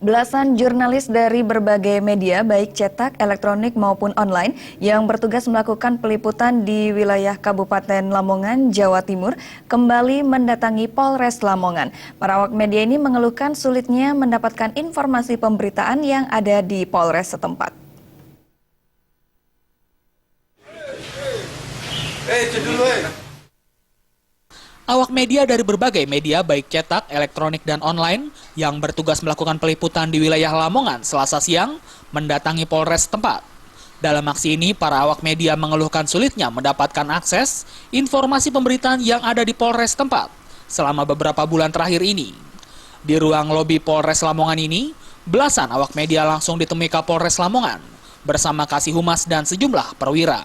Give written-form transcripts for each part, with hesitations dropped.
Belasan jurnalis dari berbagai media, baik cetak, elektronik maupun online, yang bertugas melakukan peliputan di wilayah Kabupaten Lamongan, Jawa Timur, kembali mendatangi Polres Lamongan. Para awak media ini mengeluhkan sulitnya mendapatkan informasi pemberitaan yang ada di Polres setempat. Awak media dari berbagai media baik cetak, elektronik, dan online yang bertugas melakukan peliputan di wilayah Lamongan Selasa siang mendatangi Polres setempat. Dalam aksi ini, para awak media mengeluhkan sulitnya mendapatkan akses informasi pemberitaan yang ada di Polres setempat selama beberapa bulan terakhir ini. Di ruang lobi Polres Lamongan ini, belasan awak media langsung ditemui Kapolres Lamongan bersama Kasih Humas dan sejumlah perwira.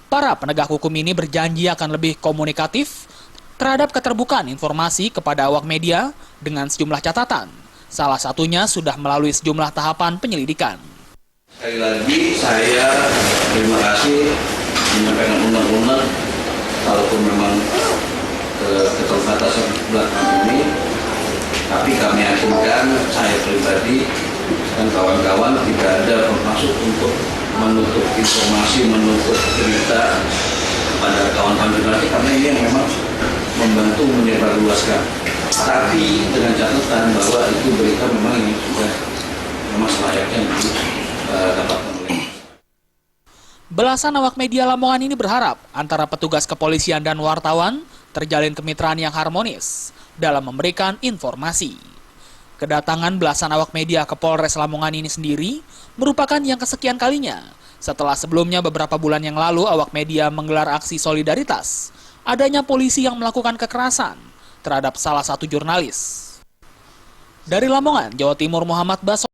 Para penegak hukum ini berjanji akan lebih komunikatif terhadap keterbukaan informasi kepada awak media dengan sejumlah catatan. Salah satunya sudah melalui sejumlah tahapan penyelidikan. Sekali lagi saya terima kasih menyampaikan undang-undang kalaupun memang keterbatasan belakang ini, tapi kami yakinkan saya pribadi dan kawan-kawan tidak ada bermaksud untuk menutup informasi, menutup berita kepada kawan-kawan jurnalis, karena ini yang memang membantu menyebarluaskan. Tapi dengan catatan bahwa itu berita memang ini sudah memang selayaknya didapatkan oleh. Belasan awak media Lamongan ini berharap antara petugas kepolisian dan wartawan terjalin kemitraan yang harmonis dalam memberikan informasi. Kedatangan belasan awak media ke Polres Lamongan ini sendiri merupakan yang kesekian kalinya setelah sebelumnya beberapa bulan yang lalu awak media menggelar aksi solidaritas adanya polisi yang melakukan kekerasan terhadap salah satu jurnalis. Dari Lamongan, Jawa Timur, Muhammad Baso.